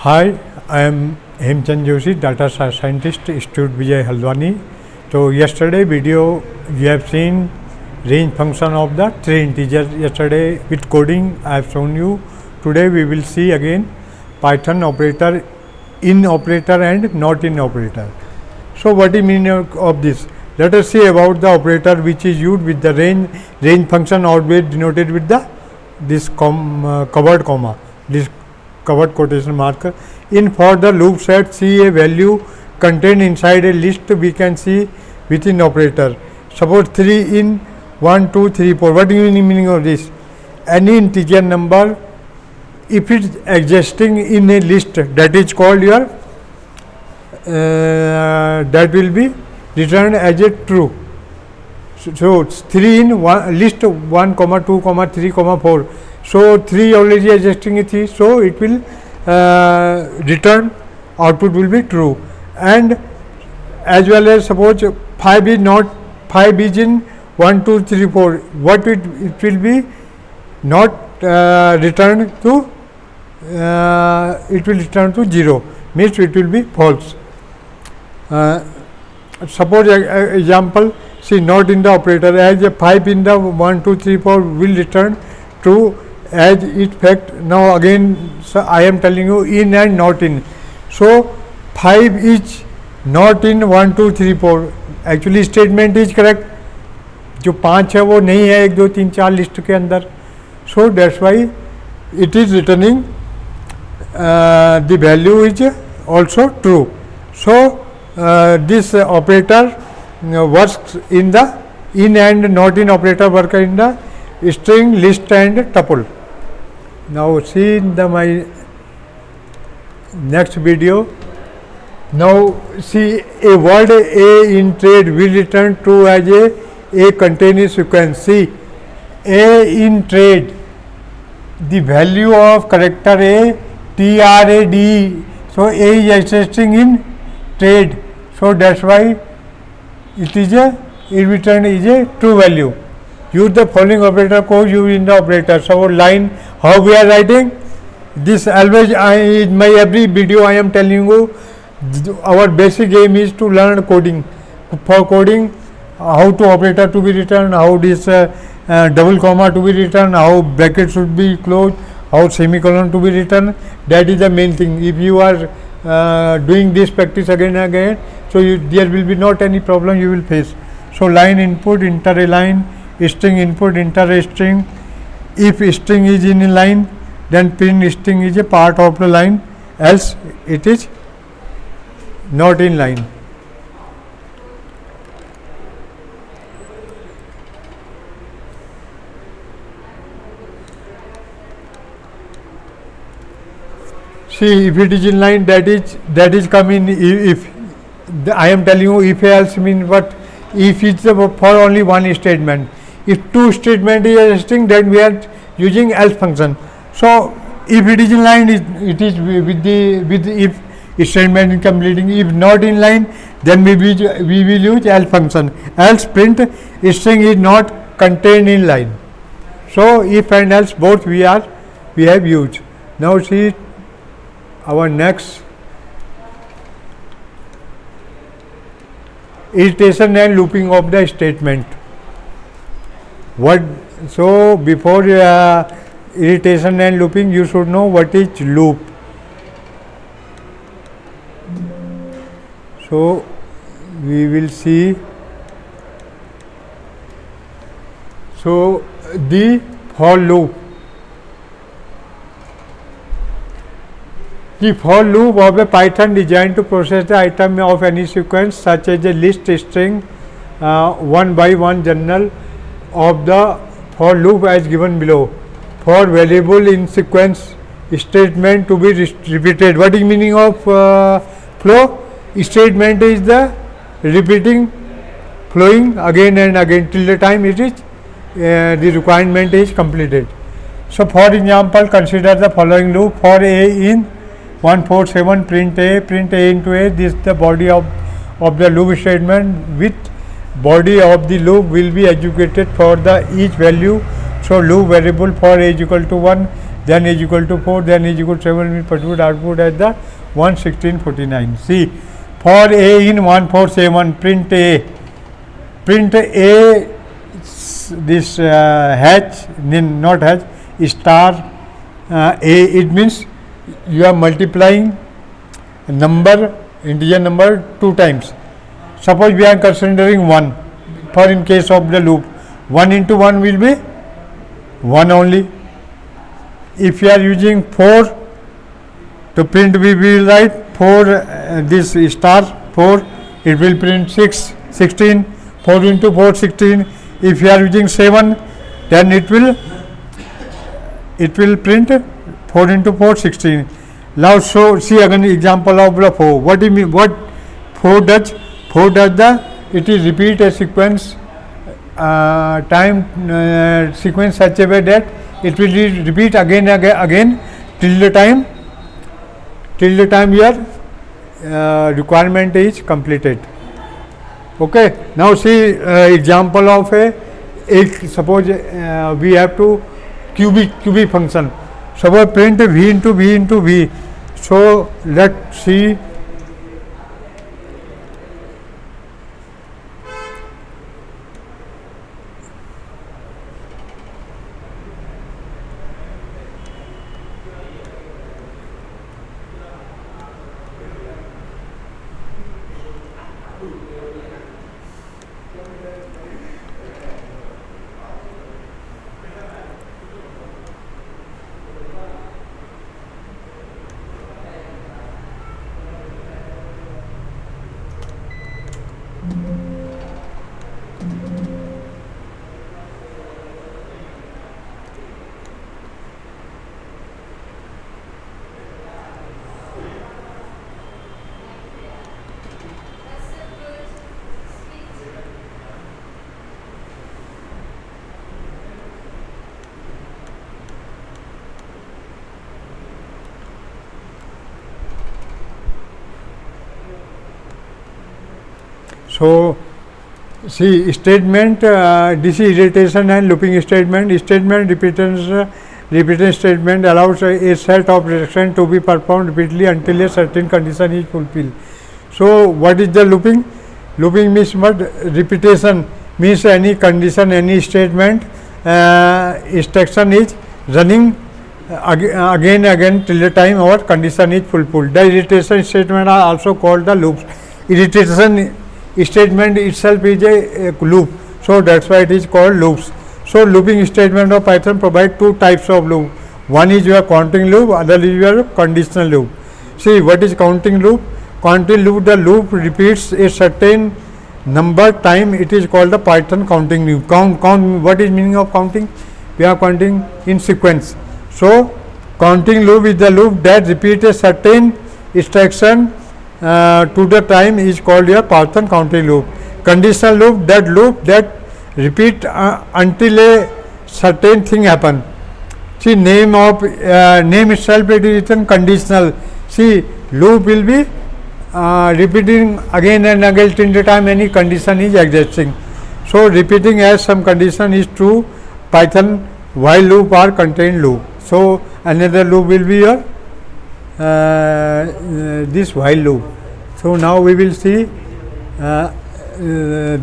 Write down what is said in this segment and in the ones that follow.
Hi, I am Hemchand Joshi, data scientist, Institute Vijay Haldwani. So yesterday video you have seen range function of the three integers. Yesterday with coding I have shown you. Today we will see again Python operator, in operator and not in operator. So what is meaning of this? Let us see about the operator which is used with the range function, always denoted with the this covered comma, this covered quotation mark. In for the loop set, see a value contained inside a list, we can see within operator. Suppose 3 in 1, 2, 3, 4. What is the meaning of this? Any integer number, if it is existing in a list, that is called your that will be returned as a true. So 3 in one list 1, 2, 3, 4. So 3 already existing in 3, so it will return output will be true. And as well as suppose 5 is not 5 is in 1, 2, 3, 4. What it will be not returned to it will return to 0, means it will be false. Suppose example, see not in the operator, as a 5 in the 1, 2, 3, 4 will return true as it fact. Now again I am telling you in and not in. So 5 is not in 1, 2, 3, 4. Actually statement is correct. जो 5 है वो नहीं है 1, 2, 3, 4 list के अंदर. So that's why it is returning the value is also true. So this operator works in the in and not in operator work in the string, list and tuple. Now see in the my next video. Now see a word A in trade will return true as a continuous sequence. See A in trade, the value of character A, TRAD. So A is existing in trade. So that's why it is it return is a true value. Use the following operator code used in the operator. So line, how we are writing this, always in my every video I am telling you our basic aim is to learn coding. For coding, how to operator to be written, how this double comma to be written, how bracket should be closed, how semicolon to be written. That is the main thing. If you are doing this practice again and again, so there will be not any problem you will face. So line input, enter a line, string input, enter a string. If string is in a line, then print string is a part of the line, else it is not in line. See, if it is in line, that is coming. If I am telling you, if else means what? If it's for only one statement. If two statement is existing, then we are using else function. So if it is in line, it is with the if statement is completing. If not in line, then we will use else function. Else print string is not contained in line. So if and else both we have used. Now see our next iteration and looping of the statement. What? So before iteration and looping, you should know what is loop. So we will see. So the for loop. The for loop of a Python designed to process the item of any sequence such as a list, string, one by one journal of the for loop as given below. For variable in sequence statement to be repeated. What is meaning of flow? Statement is the repeating, flowing again and again till the time it is the requirement is completed. So for example, consider the following loop. For A in 147 print A into A. This is the body of the loop statement. With body of the loop will be executed for the each value. So loop variable for A is equal to 1, then is equal to 4, then is equal to 7 will produce output at the 11649. See, for A in 147, print A, this hash, not hash, star A, it means you are multiplying number, integer number 2 times. Suppose we are considering 1, for in case of the loop, 1 into 1 will be 1 only. If you are using 4 to print, we will write 4, this star 4, it will print 16, 4 into 4, 16. If you are using 7, then it will print 4 into 4, 16. Now, so see again example of the 4. What do you mean? What 4 does? 4 does it is repeat a sequence time sequence such a way that it will repeat again till the time your requirement is completed. Okay. Now see example of suppose we have to cubic function. Suppose print v into v into v. So let's see. So see statement, this is iteration and looping statement. Repeating statement allows a set of actions to be performed repeatedly until a certain condition is fulfilled. So what is the looping? Looping means what? Repetition means any condition, any statement, instruction is running again till the time our condition is fulfilled. The iteration statement are also called the loops. Iteration statement itself is a loop, so that's why it is called loops. So looping statement of Python provide 2 types of loop. One is your counting loop, other is your conditional loop. See what is counting loop? Counting loop, the loop repeats a certain number time, it is called the Python counting loop. Count, what is meaning of counting? We are counting in sequence. So counting loop is the loop that repeats a certain instruction to the time is called your Python counting loop. Conditional loop that repeat until a certain thing happen. See name itself it is written conditional. See loop will be repeating again and again till the time any condition is existing. So repeating as some condition is true, Python while loop or contain loop. So another loop will be your this while loop. So now we will see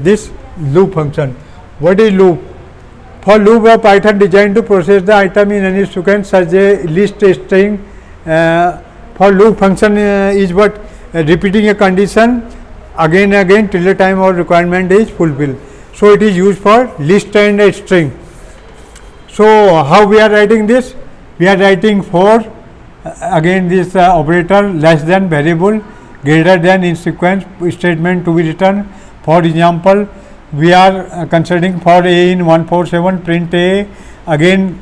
this loop function. What is loop? For loop of Python designed to process the item in any sequence such a list string. For loop function is what? Repeating a condition again and again till the time our requirement is fulfilled. So it is used for list and a string. So how we are writing this? We are writing for again this operator less than variable greater than in sequence statement to be written. For example, we are considering for A in 147 print A, again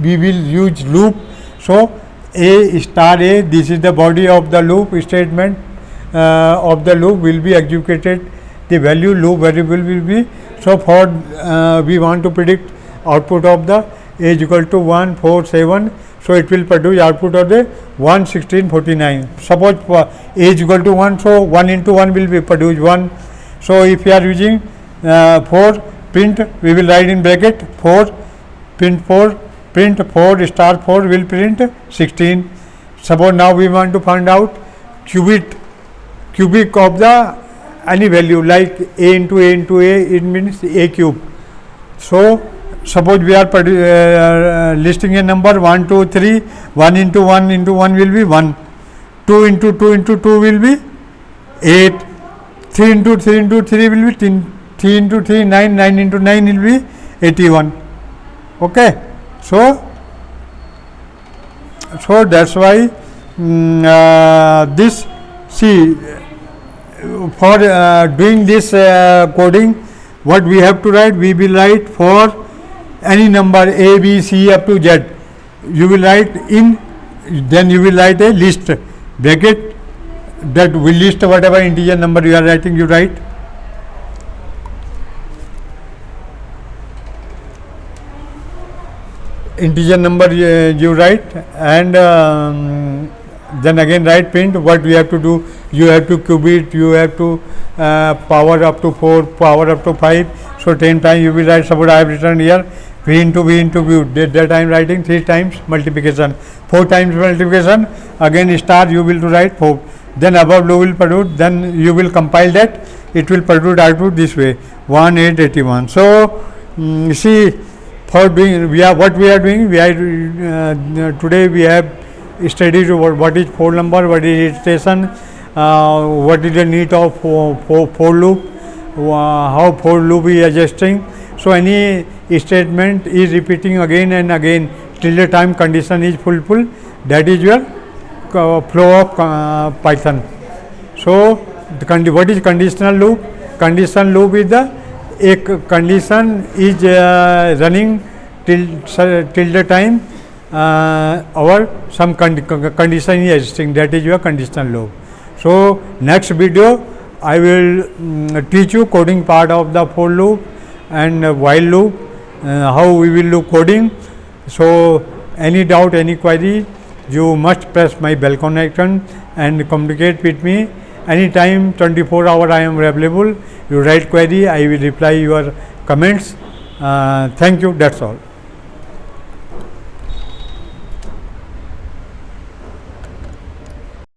we will use loop. So A star A, this is the body of the loop statement of the loop will be executed. The value loop variable will be. So for we want to predict output of the A is equal to 147. So it will produce output of the 11649. Suppose A is equal to 1, so 1 into 1 will be produce 1. So if you are using 4 print, we will write in bracket 4 print print 4 star 4 will print 16. Suppose now we want to find out cubic of the any value like a into a into a, it means a cube. So suppose we are listing a number 1 2 3, 1 into 1 into 1 will be 1, 2 into 2 into 2 will be 8, 3 into 3 into 3 will be 10, 3 into 3 9, 9 into 9 will be 81. Okay, so that's why this, see, for doing this coding, what we have to write, we will write for any number a b c up to z, you will write in, then you will write a list bracket that will list whatever integer number you are writing, you write. Integer number you write, and then again write print. What we have to do, you have to cube it, you have to power up to 4, power up to 5. So 10 times you will write. Suppose I have written here v into v into v, that I am writing 3 times multiplication, 4 times multiplication, again star you will to write 4, then above low will produce, then you will compile that, it will produce output this way 1881. So see, for doing what we are doing, we are today we have studied what is for number, what is iteration, what is the need of for loop, how for loop is adjusting. So any statement is repeating again and again till the time condition is fulfilled. That is your flow of Python. So what is conditional loop? Conditional loop is a condition is running till the time our some condition is existing. That is your conditional loop. So next video I will teach you coding part of the for loop and while loop, how we will do coding. So any doubt, any query, you must press my bell icon and communicate with me anytime. 24 hours I am available. You write query, I will reply your comments. Thank you. That's all.